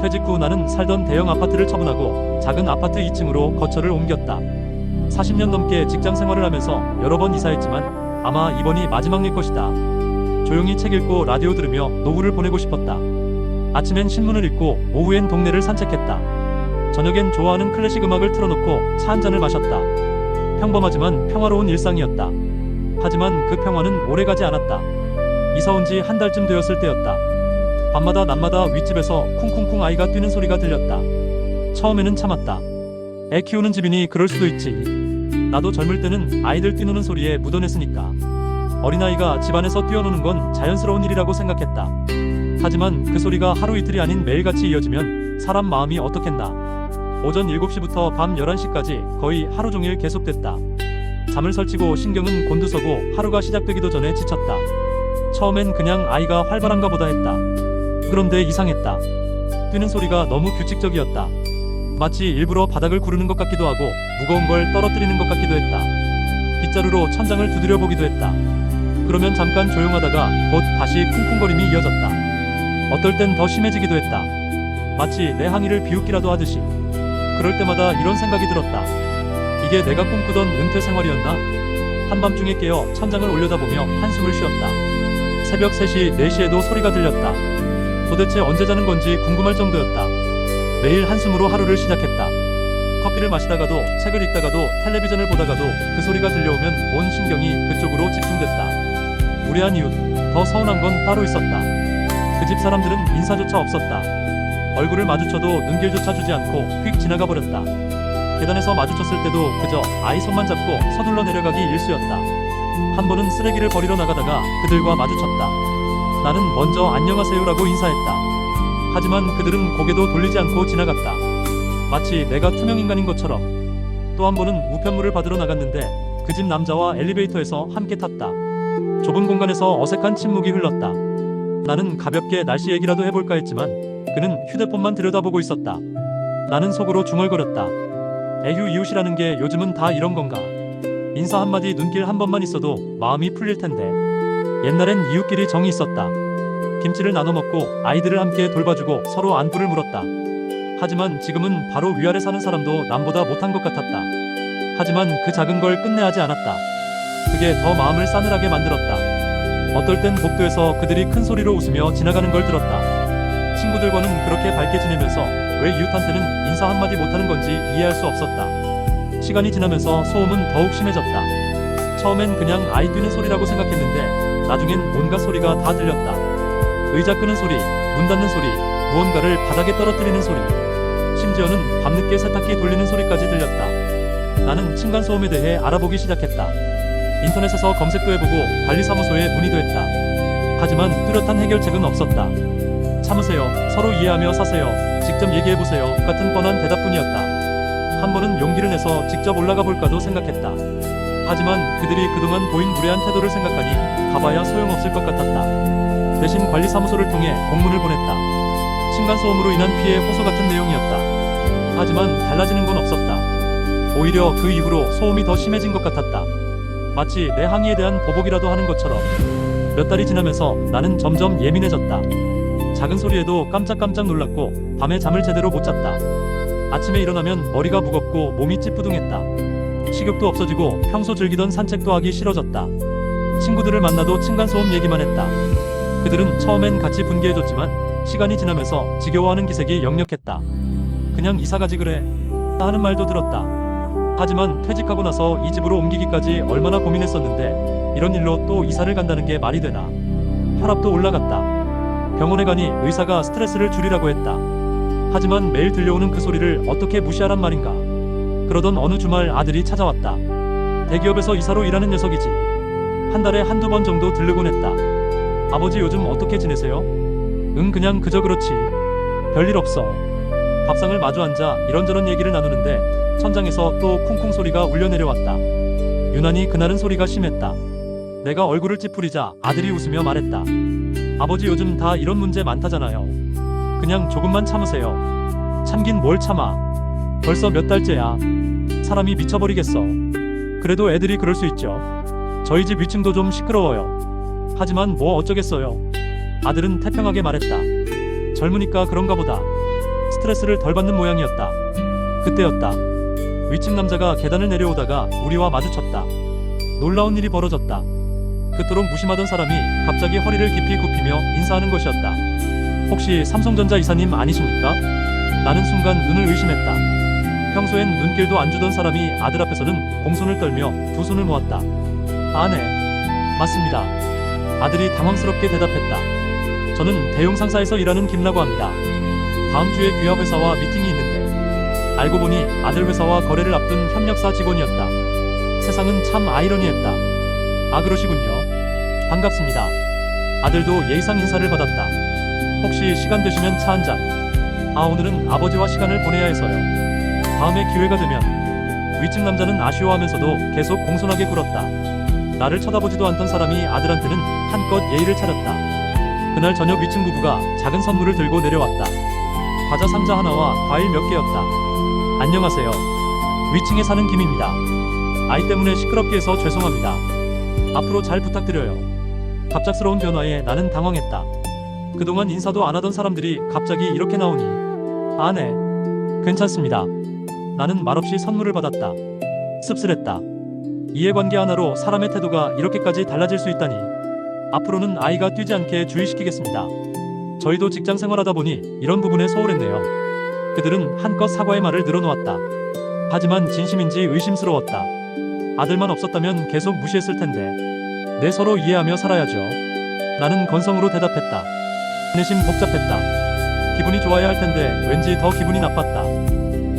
퇴직 후 나는 살던 대형 아파트를 처분하고 작은 아파트 2층으로 거처를 옮겼다. 40년 넘게 직장 생활을 하면서 여러 번 이사했지만 아마 이번이 마지막일 것이다. 조용히 책 읽고 라디오 들으며 노후를 보내고 싶었다. 아침엔 신문을 읽고 오후엔 동네를 산책했다. 저녁엔 좋아하는 클래식 음악을 틀어놓고 차 한 잔을 마셨다. 평범하지만 평화로운 일상이었다. 하지만 그 평화는 오래가지 않았다. 이사 온 지 한 달쯤 되었을 때였다. 밤마다 낮마다 윗집에서 쿵쿵쿵 아이가 뛰는 소리가 들렸다. 처음에는 참았다. 애 키우는 집이니 그럴 수도 있지. 나도 젊을 때는 아이들 뛰노는 소리에 묻어냈으니까. 어린아이가 집안에서 뛰어노는 건 자연스러운 일이라고 생각했다. 하지만 그 소리가 하루 이틀이 아닌 매일같이 이어지면 사람 마음이 어떻겠나. 오전 7시부터 밤 11시까지 거의 하루 종일 계속됐다. 잠을 설치고 신경은 곤두서고 하루가 시작되기도 전에 지쳤다. 처음엔 그냥 아이가 활발한가 보다 했다. 그런데 이상했다. 뛰는 소리가 너무 규칙적이었다. 마치 일부러 바닥을 구르는 것 같기도 하고 무거운 걸 떨어뜨리는 것 같기도 했다. 빗자루로 천장을 두드려 보기도 했다. 그러면 잠깐 조용하다가 곧 다시 쿵쿵거림이 이어졌다. 어떨 땐 더 심해지기도 했다. 마치 내 항의를 비웃기라도 하듯이. 그럴 때마다 이런 생각이 들었다. 이게 내가 꿈꾸던 은퇴 생활이었나? 한밤중에 깨어 천장을 올려다보며 한숨을 쉬었다. 새벽 3시, 4시에도 소리가 들렸다. 도대체 언제 자는 건지 궁금할 정도였다. 매일 한숨으로 하루를 시작했다. 커피를 마시다가도 책을 읽다가도 텔레비전을 보다가도 그 소리가 들려오면 온 신경이 그쪽으로 집중됐다. 무례한 이웃, 더 서운한 건 따로 있었다. 그 집 사람들은 인사조차 없었다. 얼굴을 마주쳐도 눈길조차 주지 않고 휙 지나가 버렸다. 계단에서 마주쳤을 때도 그저 아이 손만 잡고 서둘러 내려가기 일쑤였다. 한 번은 쓰레기를 버리러 나가다가 그들과 마주쳤다. 나는 먼저 안녕하세요라고 인사했다. 하지만 그들은 고개도 돌리지 않고 지나갔다. 마치 내가 투명인간인 것처럼. 또 한 번은 우편물을 받으러 나갔는데 그 집 남자와 엘리베이터에서 함께 탔다. 좁은 공간에서 어색한 침묵이 흘렀다. 나는 가볍게 날씨 얘기라도 해볼까 했지만 그는 휴대폰만 들여다보고 있었다. 나는 속으로 중얼거렸다. 에휴, 이웃이라는 게 요즘은 다 이런 건가. 인사 한마디, 눈길 한 번만 있어도 마음이 풀릴 텐데. 옛날엔 이웃끼리 정이 있었다. 김치를 나눠 먹고 아이들을 함께 돌봐주고 서로 안부를 물었다. 하지만 지금은 바로 위아래 사는 사람도 남보다 못한 것 같았다. 하지만 그 작은 걸 끝내 하지 않았다. 그게 더 마음을 싸늘하게 만들었다. 어떨 땐 복도에서 그들이 큰 소리로 웃으며 지나가는 걸 들었다. 친구들과는 그렇게 밝게 지내면서 왜 이웃한테는 인사 한마디 못하는 건지 이해할 수 없었다. 시간이 지나면서 소음은 더욱 심해졌다. 처음엔 그냥 아이 뛰는 소리라고 생각했는데 나중엔 온갖 소리가 다 들렸다. 의자 끄는 소리, 문 닫는 소리, 무언가를 바닥에 떨어뜨리는 소리, 심지어는 밤늦게 세탁기 돌리는 소리까지 들렸다. 나는 층간소음에 대해 알아보기 시작했다. 인터넷에서 검색도 해보고 관리사무소에 문의도 했다. 하지만 뚜렷한 해결책은 없었다. 참으세요, 서로 이해하며 사세요, 직접 얘기해보세요 같은 뻔한 대답뿐이었다. 한 번은 용기를 내서 직접 올라가 볼까도 생각했다. 하지만 그들이 그동안 보인 무례한 태도를 생각하니 가봐야 소용없을 것 같았다. 대신 관리사무소를 통해 공문을 보냈다. 층간소음으로 인한 피해 호소 같은 내용이었다. 하지만 달라지는 건 없었다. 오히려 그 이후로 소음이 더 심해진 것 같았다. 마치 내 항의에 대한 보복이라도 하는 것처럼. 몇 달이 지나면서 나는 점점 예민해졌다. 작은 소리에도 깜짝깜짝 놀랐고 밤에 잠을 제대로 못 잤다. 아침에 일어나면 머리가 무겁고 몸이 찌뿌둥했다. 식욕도 없어지고 평소 즐기던 산책도 하기 싫어졌다. 친구들을 만나도 층간소음 얘기만 했다. 그들은 처음엔 같이 분개해줬지만 시간이 지나면서 지겨워하는 기색이 역력했다. 그냥 이사가지 그래 하는 말도 들었다. 하지만 퇴직하고 나서 이 집으로 옮기기까지 얼마나 고민했었는데 이런 일로 또 이사를 간다는 게 말이 되나. 혈압도 올라갔다. 병원에 가니 의사가 스트레스를 줄이라고 했다. 하지만 매일 들려오는 그 소리를 어떻게 무시하란 말인가. 그러던 어느 주말 아들이 찾아왔다. 대기업에서 이사로 일하는 녀석이지. 한 달에 한두 번 정도 들르곤 했다. 아버지 요즘 어떻게 지내세요? 응, 그냥 그저 그렇지. 별일 없어. 밥상을 마주 앉아 이런저런 얘기를 나누는데 천장에서 또 쿵쿵 소리가 울려 내려왔다. 유난히 그날은 소리가 심했다. 내가 얼굴을 찌푸리자 아들이 웃으며 말했다. 아버지 요즘 다 이런 문제 많다잖아요. 그냥 조금만 참으세요. 참긴 뭘 참아. 벌써 몇 달째야. 사람이 미쳐버리겠어. 그래도 애들이 그럴 수 있죠. 저희 집 위층도 좀 시끄러워요. 하지만 뭐 어쩌겠어요. 아들은 태평하게 말했다. 젊으니까 그런가 보다. 스트레스를 덜 받는 모양이었다. 그때였다. 위층 남자가 계단을 내려오다가 우리와 마주쳤다. 놀라운 일이 벌어졌다. 그토록 무심하던 사람이 갑자기 허리를 깊이 굽히며 인사하는 것이었다. 혹시 삼성전자 이사님 아니십니까? 나는 순간 눈을 의심했다. 평소엔 눈길도 안 주던 사람이 아들 앞에서는 공손을 떨며 두 손을 모았다. 아, 네. 맞습니다. 아들이 당황스럽게 대답했다. 저는 대형 상사에서 일하는 김라고 합니다. 다음 주에 귀하 회사와 미팅이 있는데 알고 보니 아들 회사와 거래를 앞둔 협력사 직원이었다. 세상은 참 아이러니했다. 아, 그러시군요. 반갑습니다. 아들도 예의상 인사를 받았다. 혹시 시간 되시면 차 한 잔. 아, 오늘은 아버지와 시간을 보내야 해서요. 다음에 기회가 되면. 위층 남자는 아쉬워하면서도 계속 공손하게 굴었다. 나를 쳐다보지도 않던 사람이 아들한테는 한껏 예의를 차렸다. 그날 저녁 위층 부부가 작은 선물을 들고 내려왔다. 과자 상자 하나와 과일 몇 개였다. 안녕하세요. 위층에 사는 김입니다. 아이 때문에 시끄럽게 해서 죄송합니다. 앞으로 잘 부탁드려요. 갑작스러운 변화에 나는 당황했다. 그동안 인사도 안 하던 사람들이 갑자기 이렇게 나오니. 아, 네. 괜찮습니다. 나는 말없이 선물을 받았다. 씁쓸했다. 이해관계 하나로 사람의 태도가 이렇게까지 달라질 수 있다니. 앞으로는 아이가 뛰지 않게 주의시키겠습니다. 저희도 직장 생활하다 보니 이런 부분에 소홀했네요. 그들은 한껏 사과의 말을 늘어놓았다. 하지만 진심인지 의심스러웠다. 아들만 없었다면 계속 무시했을 텐데. 네, 서로 이해하며 살아야죠. 나는 건성으로 대답했다. 내심 복잡했다. 기분이 좋아야 할 텐데 왠지 더 기분이 나빴다.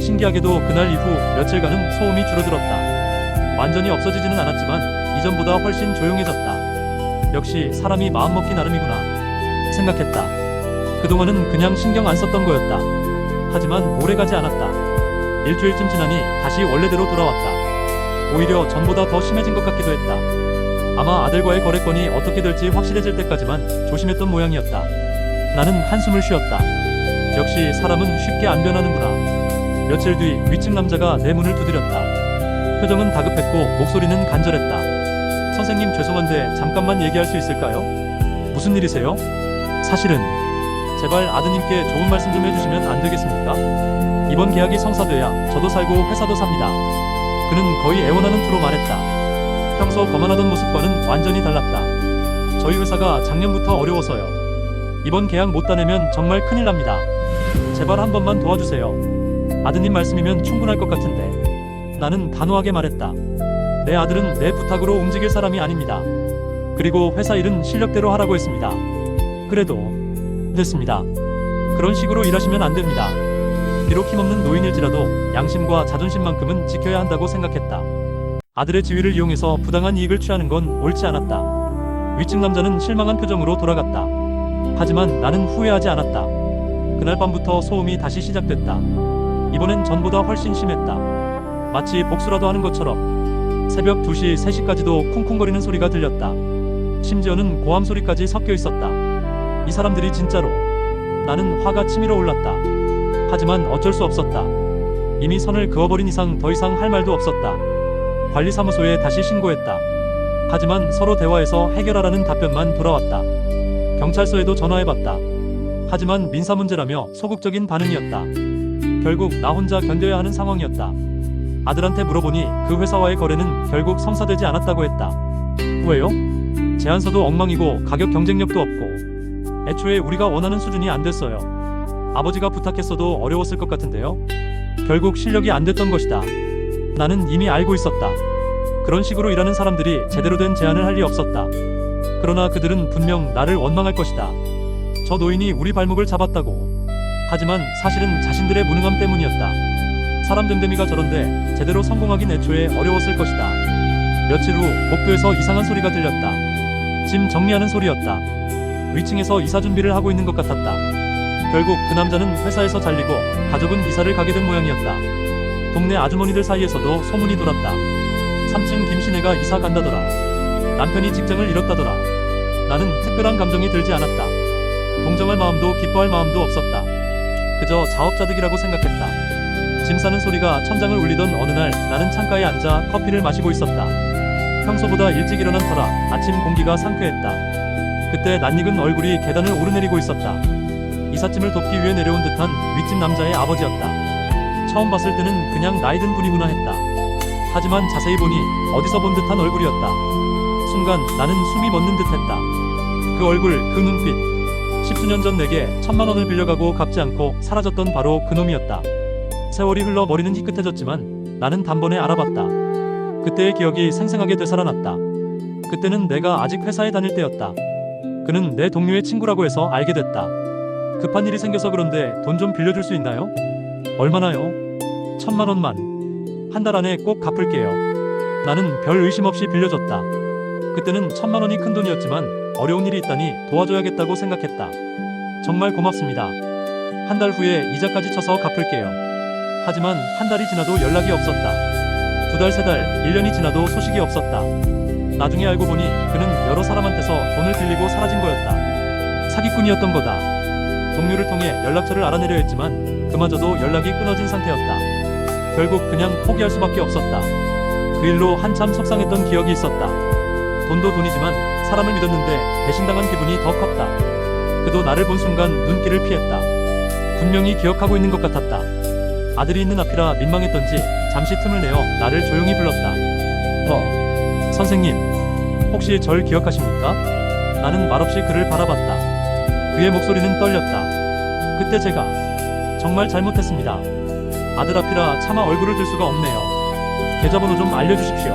신기하게도 그날 이후 며칠간은 소음이 줄어들었다. 완전히 없어지지는 않았지만 이전보다 훨씬 조용해졌다. 역시 사람이 마음먹기 나름이구나 생각했다. 그동안은 그냥 신경 안 썼던 거였다. 하지만 오래가지 않았다. 일주일쯤 지나니 다시 원래대로 돌아왔다. 오히려 전보다 더 심해진 것 같기도 했다. 아마 아들과의 거래건이 어떻게 될지 확실해질 때까지만 조심했던 모양이었다. 나는 한숨을 쉬었다. 역시 사람은 쉽게 안 변하는구나. 며칠 뒤 위층 남자가 내 문을 두드렸다. 표정은 다급했고 목소리는 간절했다. 선생님, 죄송한데 잠깐만 얘기할 수 있을까요? 무슨 일이세요? 사실은 제발 아드님께 좋은 말씀 좀 해주시면 안 되겠습니까? 이번 계약이 성사돼야 저도 살고 회사도 삽니다. 그는 거의 애원하는 투로 말했다. 평소 거만하던 모습과는 완전히 달랐다. 저희 회사가 작년부터 어려워서요. 이번 계약 못 따내면 정말 큰일 납니다. 제발 한 번만 도와주세요. 아드님 말씀이면 충분할 것 같은데. 나는 단호하게 말했다. 내 아들은 내 부탁으로 움직일 사람이 아닙니다. 그리고 회사 일은 실력대로 하라고 했습니다. 그래도 됐습니다. 그런 식으로 일하시면 안 됩니다. 비록 힘없는 노인일지라도 양심과 자존심만큼은 지켜야 한다고 생각했다. 아들의 지위를 이용해서 부당한 이익을 취하는 건 옳지 않았다. 위층 남자는 실망한 표정으로 돌아갔다. 하지만 나는 후회하지 않았다. 그날 밤부터 소음이 다시 시작됐다. 이번엔 전보다 훨씬 심했다. 마치 복수라도 하는 것처럼. 새벽 2시, 3시까지도 쿵쿵거리는 소리가 들렸다. 심지어는 고함 소리까지 섞여 있었다. 이 사람들이 진짜로. 나는 화가 치밀어 올랐다. 하지만 어쩔 수 없었다. 이미 선을 그어버린 이상 더 이상 할 말도 없었다. 관리사무소에 다시 신고했다. 하지만 서로 대화해서 해결하라는 답변만 돌아왔다. 경찰서에도 전화해봤다. 하지만 민사 문제라며 소극적인 반응이었다. 결국 나 혼자 견뎌야 하는 상황이었다. 아들한테 물어보니 그 회사와의 거래는 결국 성사되지 않았다고 했다. 왜요? 제안서도 엉망이고 가격 경쟁력도 없고 애초에 우리가 원하는 수준이 안 됐어요. 아버지가 부탁했어도 어려웠을 것 같은데요. 결국 실력이 안 됐던 것이다. 나는 이미 알고 있었다. 그런 식으로 일하는 사람들이 제대로 된 제안을 할 리 없었다. 그러나 그들은 분명 나를 원망할 것이다. 저 노인이 우리 발목을 잡았다고. 하지만 사실은 자신들의 무능함 때문이었다. 사람 됨됨이가 저런데 제대로 성공하긴 애초에 어려웠을 것이다. 며칠 후 복도에서 이상한 소리가 들렸다. 짐 정리하는 소리였다. 위층에서 이사 준비를 하고 있는 것 같았다. 결국 그 남자는 회사에서 잘리고 가족은 이사를 가게 된 모양이었다. 동네 아주머니들 사이에서도 소문이 돌았다. 3층 김씨네가 이사 간다더라. 남편이 직장을 잃었다더라. 나는 특별한 감정이 들지 않았다. 동정할 마음도 기뻐할 마음도 없었다. 그저 자업자득이라고 생각했다. 짐 싸는 소리가 천장을 울리던 어느 날 나는 창가에 앉아 커피를 마시고 있었다. 평소보다 일찍 일어난 터라 아침 공기가 상쾌했다. 그때 낯익은 얼굴이 계단을 오르내리고 있었다. 이삿짐을 돕기 위해 내려온 듯한 윗집 남자의 아버지였다. 처음 봤을 때는 그냥 나이든 분이구나 했다. 하지만 자세히 보니 어디서 본 듯한 얼굴이었다. 순간 나는 숨이 멎는 듯했다. 그 얼굴, 그 눈빛. 10수년 전 내게 1,000만 원을 빌려가고 갚지 않고 사라졌던 바로 그놈이었다. 세월이 흘러 머리는 희끗해졌지만 나는 단번에 알아봤다. 그때의 기억이 생생하게 되살아났다. 그때는 내가 아직 회사에 다닐 때였다. 그는 내 동료의 친구라고 해서 알게 됐다. 급한 일이 생겨서 그런데 돈 좀 빌려줄 수 있나요? 얼마나요? 1,000만 원만. 한 달 안에 꼭 갚을게요. 나는 별 의심 없이 빌려줬다. 그때는 1,000만 원이 큰 돈이었지만 어려운 일이 있다니 도와줘야겠다고 생각했다. 정말 고맙습니다. 한 달 후에 이자까지 쳐서 갚을게요. 하지만 한 달이 지나도 연락이 없었다. 2달, 3달, 1년이 지나도 소식이 없었다. 나중에 알고 보니 그는 여러 사람한테서 돈을 빌리고 사라진 거였다. 사기꾼이었던 거다. 동료를 통해 연락처를 알아내려 했지만 그마저도 연락이 끊어진 상태였다. 결국 그냥 포기할 수밖에 없었다. 그 일로 한참 속상했던 기억이 있었다. 돈도 돈이지만 사람을 믿었는데 배신당한 기분이 더 컸다. 그도 나를 본 순간 눈길을 피했다. 분명히 기억하고 있는 것 같았다. 아들이 있는 앞이라 민망했던지 잠시 틈을 내어 나를 조용히 불렀다. 선생님, 혹시 절 기억하십니까? 나는 말없이 그를 바라봤다. 그의 목소리는 떨렸다. 그때 제가 정말 잘못했습니다. 아들 앞이라 차마 얼굴을 들 수가 없네요. 계좌번호 좀 알려주십시오.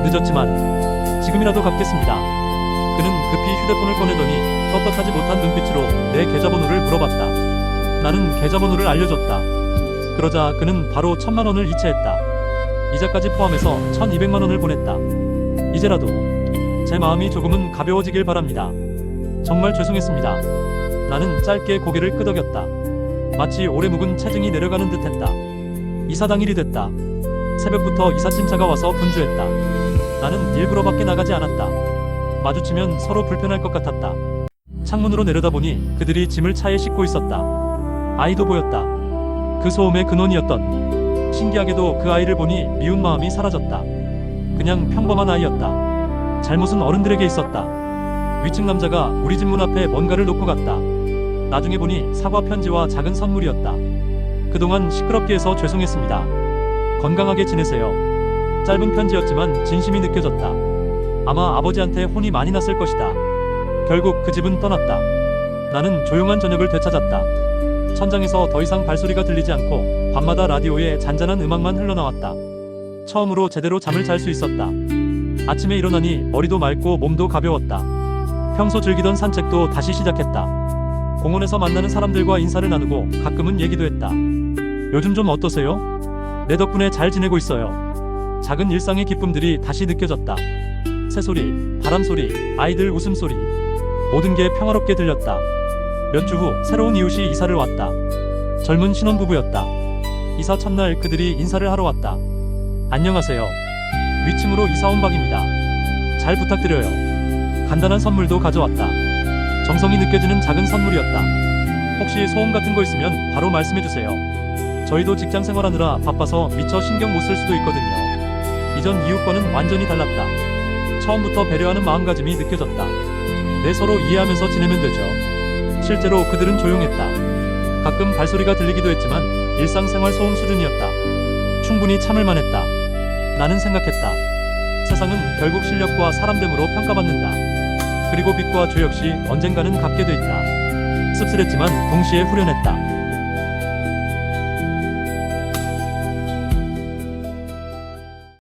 늦었지만 지금이라도 갚겠습니다. 그는 급히 휴대폰을 꺼내더니 떳떳하지 못한 눈빛으로 내 계좌번호를 물어봤다. 나는 계좌번호를 알려줬다. 그러자 그는 바로 1,000만 원을 이체했다. 이자까지 포함해서 1,200만 원을 보냈다. 이제라도 제 마음이 조금은 가벼워지길 바랍니다. 정말 죄송했습니다. 나는 짧게 고개를 끄덕였다. 마치 오래 묵은 체증이 내려가는 듯했다. 이사 당일이 됐다. 새벽부터 이삿짐차가 와서 분주했다. 나는 일부러 밖에 나가지 않았다. 마주치면 서로 불편할 것 같았다. 창문으로 내려다보니 그들이 짐을 차에 싣고 있었다. 아이도 보였다. 그 소음의 근원이었던. 신기하게도 그 아이를 보니 미운 마음이 사라졌다. 그냥 평범한 아이였다. 잘못은 어른들에게 있었다. 위층 남자가 우리 집 문 앞에 뭔가를 놓고 갔다. 나중에 보니 사과 편지와 작은 선물이었다. 그동안 시끄럽게 해서 죄송했습니다. 건강하게 지내세요. 짧은 편지였지만 진심이 느껴졌다. 아마 아버지한테 혼이 많이 났을 것이다. 결국 그 집은 떠났다. 나는 조용한 저녁을 되찾았다. 천장에서 더 이상 발소리가 들리지 않고 밤마다 라디오에 잔잔한 음악만 흘러나왔다. 처음으로 제대로 잠을 잘 수 있었다. 아침에 일어나니 머리도 맑고 몸도 가벼웠다. 평소 즐기던 산책도 다시 시작했다. 공원에서 만나는 사람들과 인사를 나누고 가끔은 얘기도 했다. 요즘 좀 어떠세요? 내 덕분에 잘 지내고 있어요. 작은 일상의 기쁨들이 다시 느껴졌다. 새소리, 바람소리, 아이들 웃음소리. 모든 게 평화롭게 들렸다. 몇 주 후 새로운 이웃이 이사를 왔다. 젊은 신혼부부였다. 이사 첫날 그들이 인사를 하러 왔다. 안녕하세요. 위층으로 이사 온 박입니다. 잘 부탁드려요. 간단한 선물도 가져왔다. 정성이 느껴지는 작은 선물이었다. 혹시 소음 같은 거 있으면 바로 말씀해주세요. 저희도 직장 생활하느라 바빠서 미처 신경 못 쓸 수도 있거든요. 이전 이웃과는 완전히 달랐다. 처음부터 배려하는 마음가짐이 느껴졌다. 서로 이해하면서 지내면 되죠. 실제로 그들은 조용했다. 가끔 발소리가 들리기도 했지만 일상생활 소음 수준이었다. 충분히 참을 만했다. 나는 생각했다. 세상은 결국 실력과 사람됨으로 평가받는다. 그리고 빚과 죄 역시 언젠가는 갚게 돼 있다. 씁쓸했지만 동시에 후련했다.